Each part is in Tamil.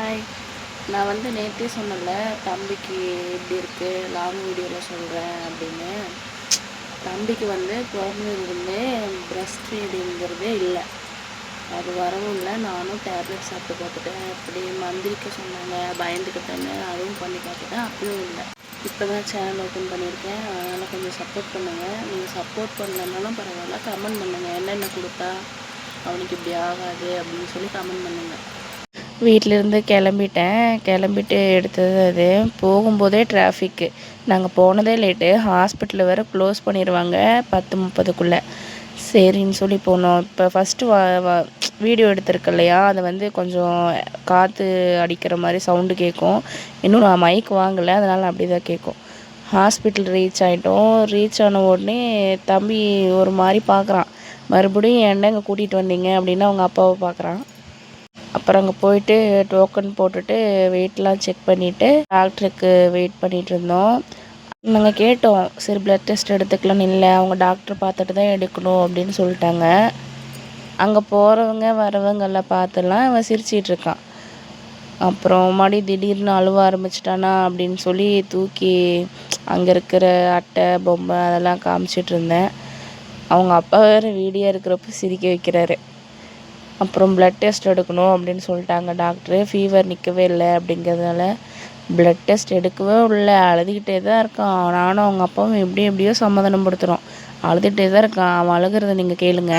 ஹாய். நான் வந்து நேற்றே சொன்னேன்ல, தம்பிக்கு எப்படி இருக்குது லாங் வீடியோவில் சொல்கிறேன் அப்படின்னு. தம்பிக்கு வந்து பிறந்ததுலேருந்தே பிரஸ்ட் ஃபீடிங்கிறதே இல்லை. அது வரவும் இல்லை. நானும் டேப்லெட் சாப்பிட்டு பார்த்துட்டேன். அப்படி மந்திரிக்க சொன்னாங்க, பயந்துக்கிட்டேன்னு அதுவும் பண்ணி பார்த்துட்டேன். அப்பயும் இல்லை. இப்போ தான் சேனல் ஓப்பன் பண்ணியிருக்கேன். அதனால் கொஞ்சம் சப்போர்ட் பண்ணுங்கள். நீங்கள் சப்போர்ட் பண்ணலனாலும் பரவாயில்ல, கமெண்ட் பண்ணுங்கள். என்னென்ன கொடுத்தா அவனுக்கு இப்படி ஆகாது அப்படின்னு சொல்லி கமெண்ட் பண்ணுங்கள். வீட்டிலேருந்து கிளம்பிட்டு எடுத்தது அது. போகும்போதே டிராஃபிக்கு. நாங்கள் போனதே லேட்டு. ஹாஸ்பிட்டலில் வேறு க்ளோஸ் பண்ணிடுவாங்க 10:30க்குள்ளே. சரின்னு சொல்லி போனோம். இப்போ ஃபஸ்ட்டு வீடியோ எடுத்திருக்கு இல்லையா, அது வந்து கொஞ்சம் காற்று அடிக்கிற மாதிரி சவுண்டு கேட்கும். இன்னும் நான் மைக் வாங்கலை, அதனால் அப்படி தான் கேட்கும். ஹாஸ்பிட்டல் ரீச் ஆகிட்டோம். ரீச் ஆன உடனே தம்பி ஒரு மாதிரி பார்க்குறான். மறுபடியும் என்னங்க கூட்டிகிட்டு வந்தீங்க அப்படின்னு அவங்க அப்பாவை பார்க்குறான். அப்புறம் அங்கே போயிட்டு டோக்கன் போட்டுட்டு வெயிட்லாம் செக் பண்ணிவிட்டு டாக்டருக்கு வெயிட் பண்ணிகிட்டு இருந்தோம். நாங்கள் கேட்டோம், சரி ப்ளட் டெஸ்ட் எடுத்துக்கலான்னு. இல்லை, அவங்க டாக்டர் பார்த்துட்டு தான் எடுக்கணும் அப்படின்னு சொல்லிட்டாங்க. அங்கே போகிறவங்க வரவங்கெல்லாம் பார்த்துலாம் அவன் சிரிச்சிட்டு இருக்கான். அப்புறம் மறுபடியும் திடீர்னு அழுவ ஆரம்பிச்சிட்டானா அப்படின்னு சொல்லி தூக்கி அங்கே இருக்கிற அட்டை பொம்மை அதெல்லாம் காமிச்சிட்டு இருந்தேன். அவங்க அப்பா வேறு வீடியோ இருக்கிறப்ப சிரிக்க வைக்கிறாரு. அப்புறம் ப்ளட் டெஸ்ட் எடுக்கணும் அப்படின்னு சொல்லிட்டாங்க டாக்டரு. ஃபீவர் நிற்கவே இல்லை அப்படிங்கிறதுனால ப்ளட் டெஸ்ட் எடுக்கவே இல்லை. அழுதுகிட்டே தான் இருக்கான். நானும் அவங்க அப்பாவும் எப்படியோ சமாதானப்படுத்துகிறோம். அழுதுகிட்டே தான் இருக்கான். அவன் அழுகிறத நீங்கள் கேளுங்க.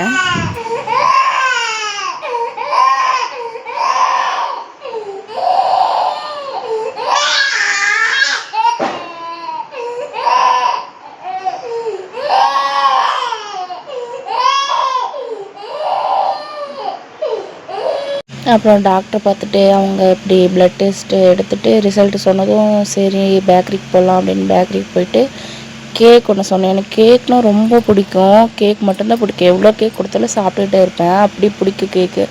அப்புறம் டாக்டர் பார்த்துட்டு அவங்க இப்படி ப்ளட் டெஸ்ட்டு எடுத்துகிட்டு ரிசல்ட்டு சொன்னதும் சரி பேக்கரிக்கு போகலாம் அப்படின்னு பேக்கரிக்கு போயிட்டு கேக் ஒன்று சொன்னேன். எனக்கு கேக்னால் ரொம்ப பிடிக்கும். கேக் மட்டும்தான் பிடிக்கும். எவ்வளோ கேக் கொடுத்தாலும் சாப்பிட்டுக்கிட்டே இருப்பேன். அப்படி பிடிக்கும் கேக்கு.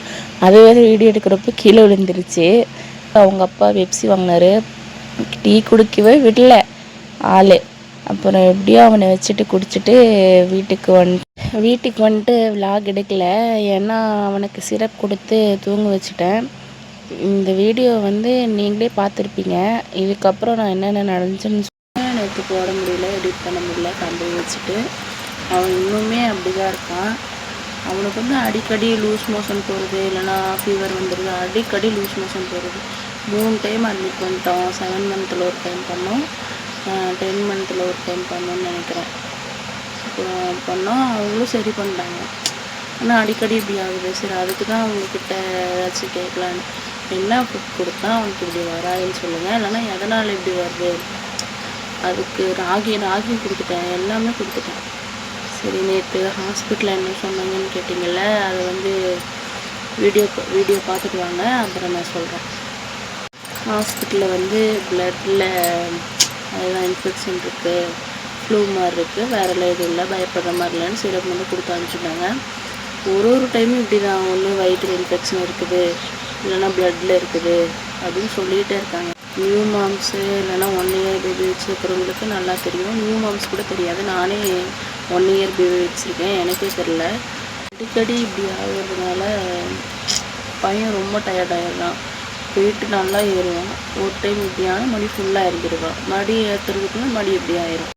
அது வேறு வீடியோ எடுக்கிறப்ப கீழே விழுந்துருச்சு. அவங்க அப்பா பெப்சி வாங்கினார். டீ குடிக்கவே விடல ஆள். அப்புறம் எப்படியோ அவனை வச்சுட்டு குடிச்சிட்டு வீட்டுக்கு வந்துட்டு விலாக் எடுக்கல. ஏன்னா அவனுக்கு சிரப் கொடுத்து தூங்க வச்சுட்டேன். இந்த வீடியோ வந்து நீங்களே பார்த்துருப்பீங்க. இதுக்கப்புறம் நான் என்னென்ன நடந்துச்சுன்னு சொன்னேன். நேற்று போட முடியல, எடிட் பண்ண முடியல, கம்பி வச்சுட்டு. அவன் இன்னுமே அப்படி தான் இருக்கான். அவனுக்கு வந்து அடிக்கடி லூஸ் மோஷன் போகிறது, இல்லைனா ஃபீவர் வந்துடுது. அடிக்கடி லூஸ் மோஷன் போகிறது. 3 டைம் அட்மிட் பண்ணிட்டோம். 7 மந்த்தில் ஒரு டைம் பண்ணோம், 10 மந்த்தில் ஒரு டைம் பண்ணோன்னு நினைக்கிறேன். அப்புறம் பண்ணோம். அவங்களும் சரி பண்ணிட்டாங்க. ஆனால் அடிக்கடி இப்படி ஆகுது. சரி, அதுக்கு தான் அவங்கக்கிட்ட ஏதாச்சும் கேட்கலான்னு. என்ன ஃபுட் கொடுத்தா அவனுக்கு இப்படி வராதுன்னு சொல்லுங்கள், இல்லைனா எதனால் இப்படி வருது. அதுக்கு ராகி கொடுத்துட்டேன், எல்லாமே கொடுத்துட்டேன். சரி, நேற்று ஹாஸ்பிட்டலில் என்ன சொன்னாங்கன்னு கேட்டிங்கள்ல, அதை வந்து வீடியோ பார்த்துட்டு வாங்க, அப்புறம் நான் சொல்கிறேன். ஹாஸ்பிட்டலில் வந்து ப்ளட்டில் அதெல்லாம் இன்ஃபெக்ஷன் இருக்குது, ஃப்ளூ மாதிரி இருக்குது, வேறெல்லாம் எதுவும் இல்லை, பயப்படுற மாதிரி இல்லைன்னு சிரப் வந்து கொடுத்து அனுப்பிச்சுட்டாங்க. ஒரு டைமும் இப்படி தான், ஒன்று வயிற்றில் இன்ஃபெக்ஷன் இருக்குது, இல்லைனா ப்ளட்டில் இருக்குது அப்படின்னு சொல்லிகிட்டே இருக்காங்க. நியூ மாம்ஸு இல்லைனா 1 இயர் பேபி வச்சுருக்கிறவங்களுக்கு நல்லா தெரியும். நியூ மாம்ஸ் கூட தெரியாது. நானே 1 இயர் பேபி வச்சுருக்கேன், எனக்கே தெரில. அடிக்கடி இப்படி ஆகுறதுனால பையன் ரொம்ப டயர்டாகிடுறான். வெயிட்டு நல்லா ஏறுவான். ஒரு டைம் இப்படி ஆனால் மறுபடியும் ஃபுல்லாக இறங்கிடுவான். மறுபடியும் ஏற்றுறதுக்குள்ள மறுபடியும் இப்படி ஆயிரும்.